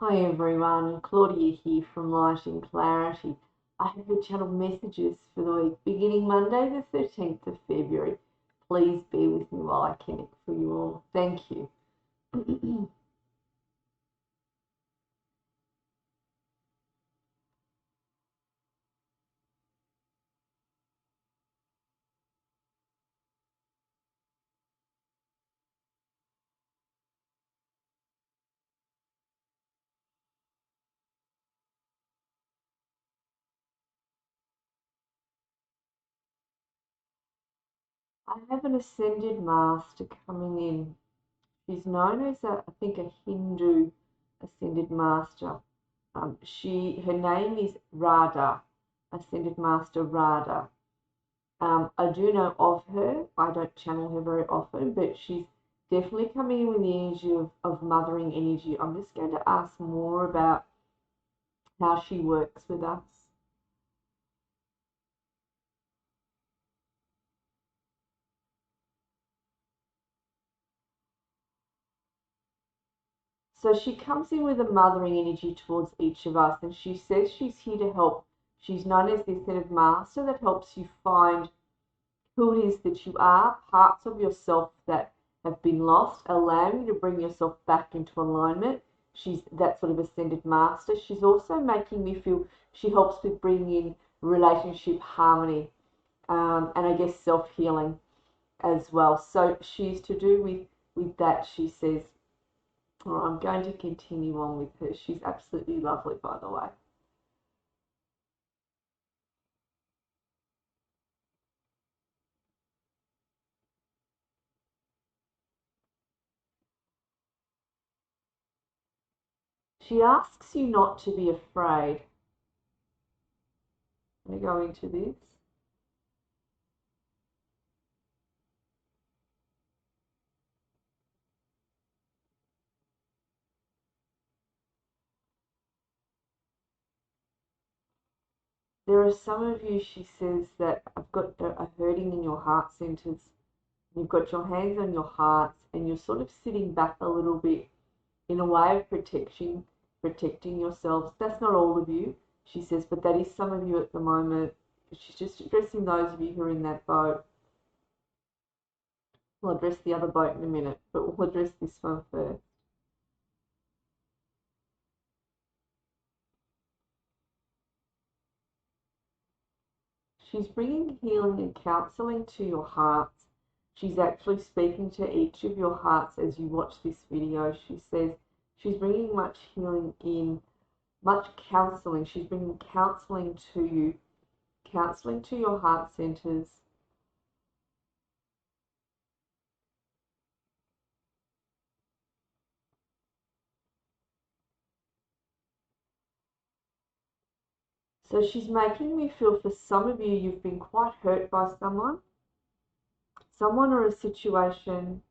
Hi everyone, Claudia here from Light and Clarity. I have your channel messages for the week beginning Monday the 13th of February. Please bear with me while I connect for you all. Thank you. I have an ascended master coming in. She's known as I think a Hindu ascended master. Her name is Radha, ascended master Radha. I do know of her. I don't channel her very often, but she's definitely coming in with the energy of mothering energy. I'm just going to ask more about how she works with us. So she comes in with a mothering energy towards each of us, and she says she's here to help. She's known as the ascended master that helps you find who it is that you are, parts of yourself that have been lost, allowing you to bring yourself back into alignment. She's that sort of ascended master. She's also making me feel she helps with bringing in relationship harmony, and I guess self-healing as well. So she's to do with that, she says. Oh, I'm going to continue on with her. She's absolutely lovely, by the way. She asks you not to be afraid. Let me go into this. There are some of you, she says, that have got a hurting in your heart centers. You've got your hands on your hearts and you're sort of sitting back a little bit in a way of protecting yourselves. That's not all of you, she says, but that is some of you at the moment. She's just addressing those of you who are in that boat. We'll address the other boat in a minute, but we'll address this one first. She's bringing healing and counseling to your hearts. She's actually speaking to each of your hearts as you watch this video. She says she's bringing much healing in, much counseling. She's bringing counseling to you, counseling to your heart centers. So she's making me feel, for some of you, you've been quite hurt by someone or a situation.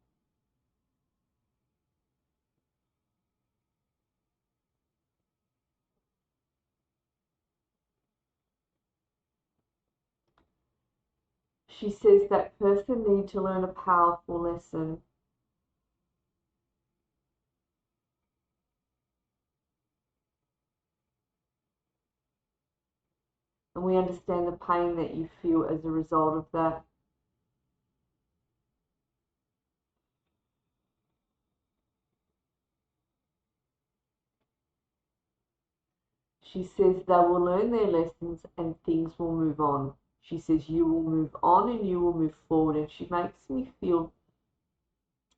She says that person need to learn a powerful lesson. And we understand the pain that you feel as a result of that. She says they will learn their lessons and things will move on. She says you will move on and you will move forward. And she makes me feel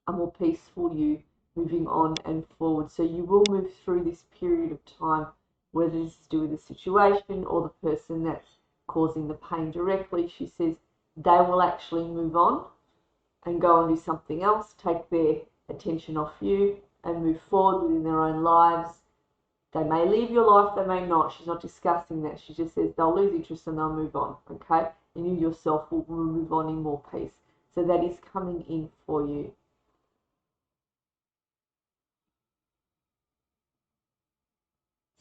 a more peaceful you moving on and forward. So you will move through this period of time, whether this is to do with the situation or the person that's causing the pain directly. She says they will actually move on and go and do something else, take their attention off you and move forward within their own lives. They may leave your life, they may not. She's not discussing that. She just says they'll lose interest and they'll move on, okay? And you yourself will move on in more peace. So that is coming in for you.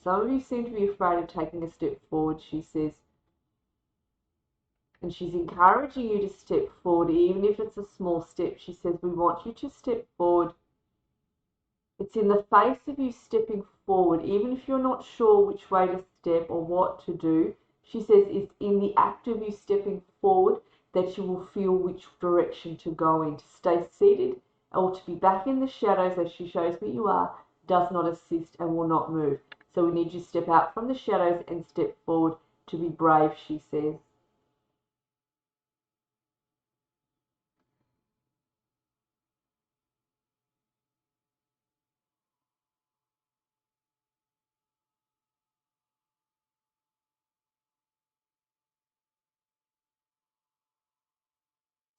Some of you seem to be afraid of taking a step forward, she says. And she's encouraging you to step forward, even if it's a small step. She says, we want you to step forward It's in the face of you stepping forward, even if you're not sure which way to step or what to do. She says it's in the act of you stepping forward that you will feel which direction to go in. To stay seated or to be back in the shadows, as she shows me you are, does not assist and will not move. So we need you to step out from the shadows and step forward to be brave, she says.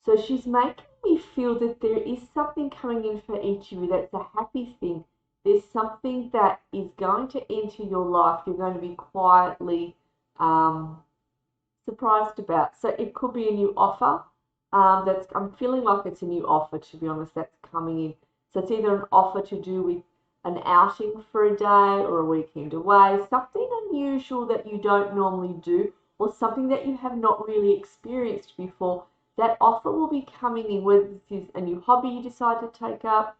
So she's making me feel that there is something coming in for each of you that's a happy thing. There's something that is going to enter your life. You're going to be quietly surprised about. So it could be a new offer. I'm feeling like it's a new offer, to be honest, that's coming in. So it's either an offer to do with an outing for a day or a weekend away, something unusual that you don't normally do, or something that you have not really experienced before. That offer will be coming in, whether this is a new hobby you decide to take up,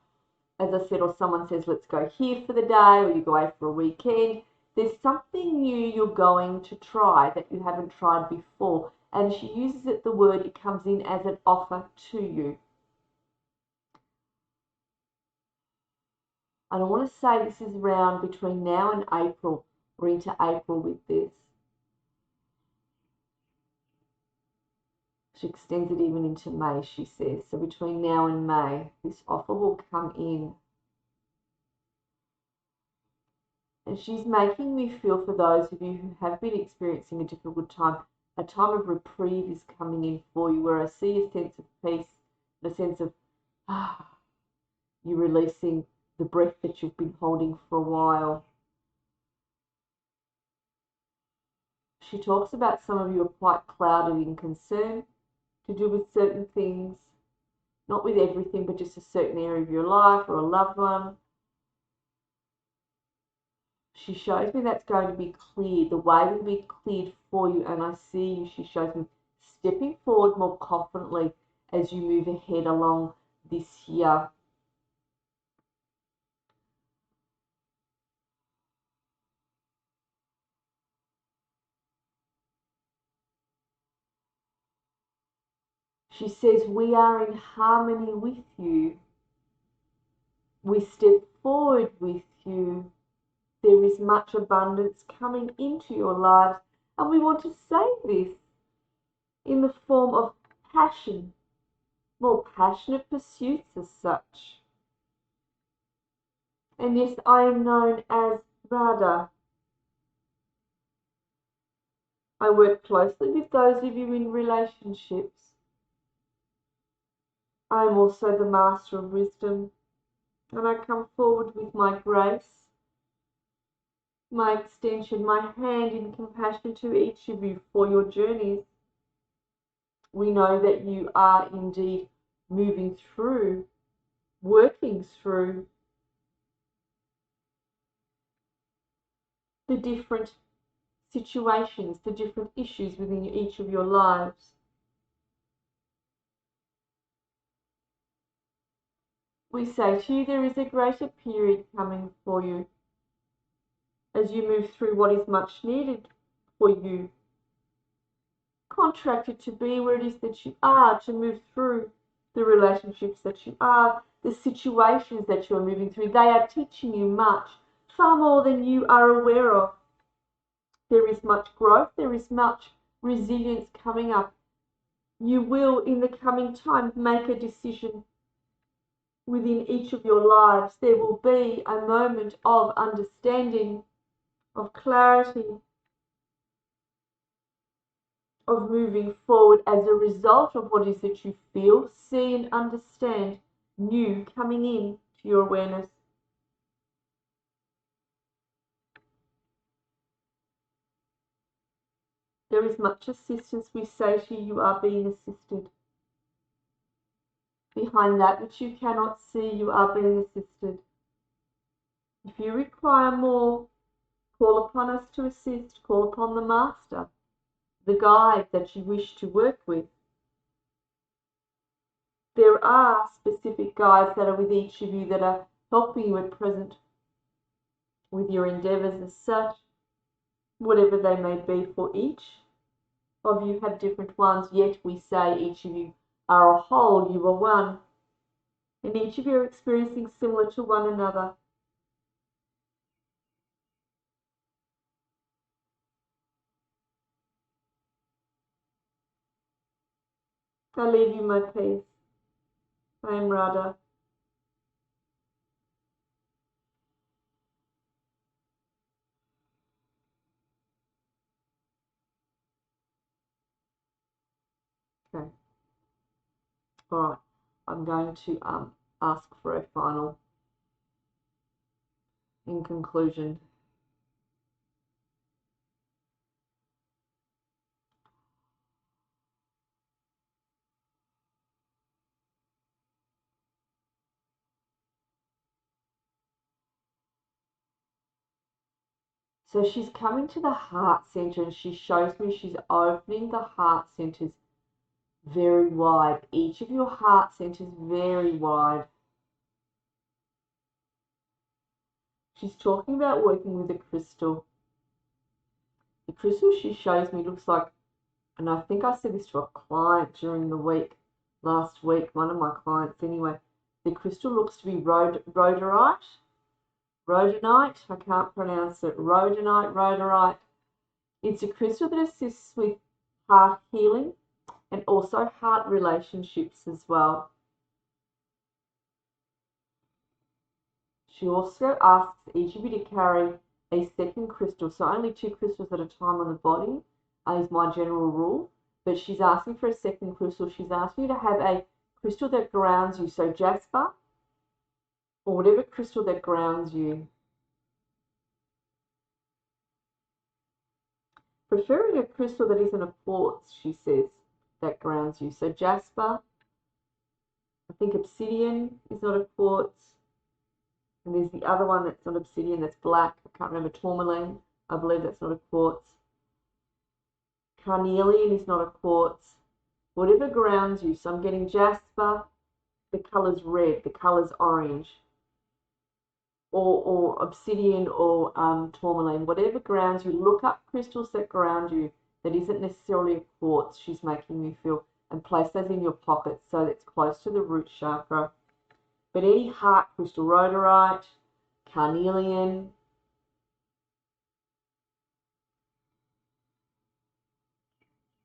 as I said, or someone says, let's go here for the day, or you go away for a weekend. There's something new you're going to try that you haven't tried before. And she uses the word, it comes in as an offer to you. And I want to say this is around between now and April, or into April with this. She extends it even into May, she says. So between now and May, this offer will come in. And she's making me feel, for those of you who have been experiencing a difficult time, a time of reprieve is coming in for you, where I see a sense of peace, a sense of, you're releasing the breath that you've been holding for a while. She talks about some of you are quite clouded in concern to do with certain things, not with everything, but just a certain area of your life or a loved one. She shows me that's going to be cleared. The way will be cleared for you, and I see you, she shows me, stepping forward more confidently as you move ahead along this year. She says, we are in harmony with you. We step forward with you. There is much abundance coming into your lives, and we want to say this in the form of passion, more passionate pursuits as such. And yes, I am known as Radha. I work closely with those of you in relationships. I am also the Master of Wisdom, and I come forward with my grace, my extension, my hand in compassion to each of you for your journeys. We know that you are indeed moving through, working through the different situations, the different issues within each of your lives. We say to you, there is a greater period coming for you as you move through what is much needed for you. Contracted to be where it is that you are, to move through the relationships that you are, the situations that you are moving through. They are teaching you much, far more than you are aware of. There is much growth, there is much resilience coming up. You will, in the coming time, make a decision within each of your lives. There will be a moment of understanding, of clarity, of moving forward as a result of what it is that you feel, see and understand new coming in to your awareness. There is much assistance. We say to you, you are being assisted. Behind that which you cannot see, you are being assisted. If you require more, call upon us to assist. Call upon the Master, the guide that you wish to work with. There are specific guides that are with each of you that are helping you at present with your endeavours as such, whatever they may be for each of you have different ones, yet we say each of you are a whole, you are one, and each of you are experiencing similar to one another. I leave you my peace. I am Radha. Okay. All right. I'm going to ask for a final, in conclusion. So she's coming to the heart center and she shows me she's opening the heart centers very wide. Each of your heart centers very wide. She's talking about working with a crystal. The crystal she shows me looks like, and I think I said this to a client during the week, last week, one of my clients anyway. The crystal looks to be rhodonite. I can't pronounce it. Rhodonite. It's a crystal that assists with heart healing and also heart relationships as well. She also asks each of you to carry a second crystal, so only 2 crystals at a time on the body is my general rule, but she's asking for a second crystal. She's asking you to have a crystal that grounds you, so jasper or whatever crystal that grounds you. Preferring a crystal that isn't a quartz, she says, that grounds you. So jasper, I think obsidian is not a quartz. And there's the other one that's not obsidian, that's black. I can't remember, tourmaline. I believe that's not a quartz. Carnelian is not a quartz. Whatever grounds you. So I'm getting jasper, the colour's red, the colour's orange. Or obsidian or tourmaline. Whatever grounds you. Look up crystals that ground you. That isn't necessarily a quartz, she's making me feel. And place those in your pocket so it's close to the root chakra. But any heart crystal, rhodonite, carnelian,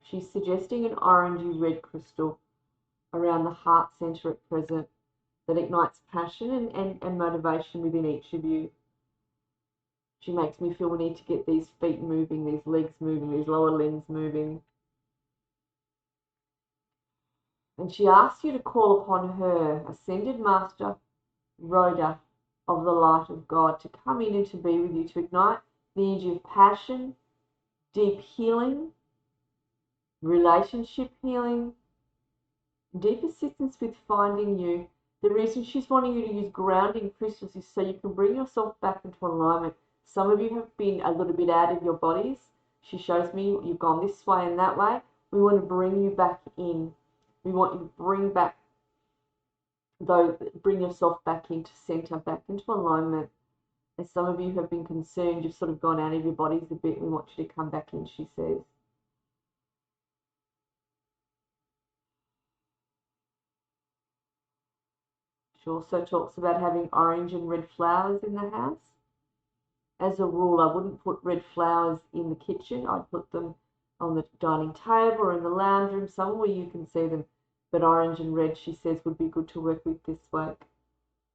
she's suggesting an orangey red crystal around the heart center at present that ignites passion and motivation within each of you. She makes me feel we need to get these feet moving, these legs moving, these lower limbs moving. And she asks you to call upon her, Ascended Master Radha of the light of God, to come in and to be with you, to ignite the energy of passion, deep healing, relationship healing, deep assistance with finding you. The reason she's wanting you to use grounding crystals is so you can bring yourself back into alignment. Some of you have been a little bit out of your bodies. She shows me you've gone this way and that way. We want to bring you back in. We want you to bring yourself back into center, back into alignment. As some of you have been concerned, you've sort of gone out of your bodies a bit. We want you to come back in, she says. She also talks about having orange and red flowers in the house. As a rule, I wouldn't put red flowers in the kitchen. I'd put them on the dining table or in the lounge room, somewhere you can see them. But orange and red, she says, would be good to work with this week.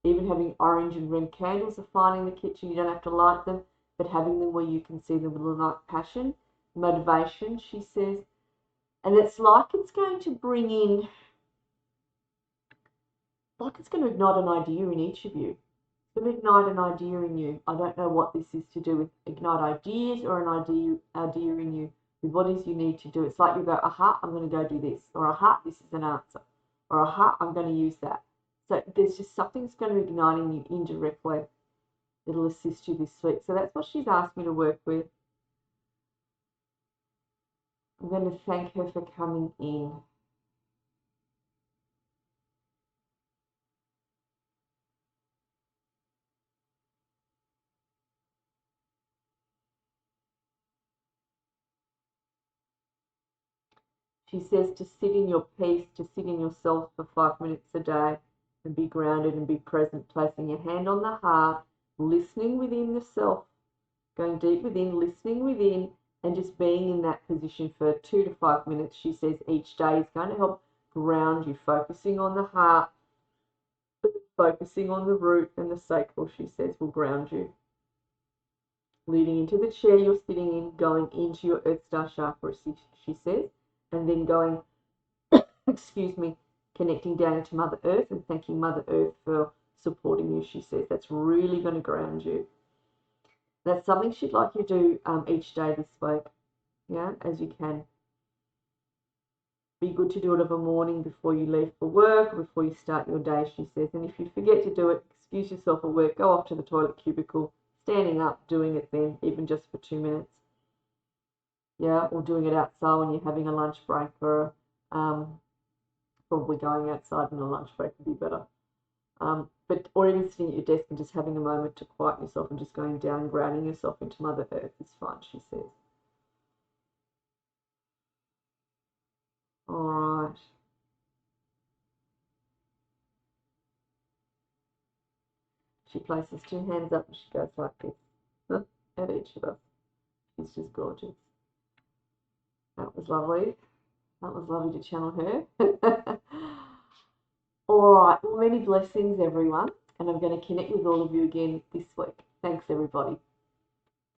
Even having orange and red candles are fine in the kitchen. You don't have to light them, but having them where you can see them will ignite passion, motivation, she says. And it's like it's going to bring in, like it's going to ignite an idea in each of you. It's going to ignite an idea in you. I don't know what this is to do with ignite ideas or an idea in you with what is you need to do. It's like you go, aha, I'm going to go do this, or aha, this is an answer, or aha, I'm going to use that. So there's just something that's going to ignite in you indirectly. It'll assist you this week. So that's what she's asked me to work with. I'm going to thank her for coming in. She says to sit in your peace, to sit in yourself for 5 minutes a day and be grounded and be present, placing your hand on the heart, listening within yourself, going deep within, listening within, and just being in that position for 2 to 5 minutes. She says each day is going to help ground you, focusing on the heart, focusing on the root and the sacral, she says, will ground you. Leading into the chair you're sitting in, going into your Earth Star chakra, she says, and then going, excuse me, connecting down into Mother Earth and thanking Mother Earth for supporting you, she says. That's really going to ground you. That's something she'd like you to do each day this week, yeah, as you can. Be good to do it of a morning before you leave for work, before you start your day, she says. And if you forget to do it, excuse yourself at work, go off to the toilet cubicle, standing up, doing it then, even just for 2 minutes. Yeah, or doing it outside when you're having a lunch break, or probably going outside on a lunch break would be better. Or even sitting at your desk and just having a moment to quiet yourself and just going down, grounding yourself into Mother Earth is fine, she says. All right. She places 2 hands up and she goes like this at each of us. She's just gorgeous. That was lovely. That was lovely to channel her. All right. Well, many blessings, everyone. And I'm going to connect with all of you again this week. Thanks, everybody.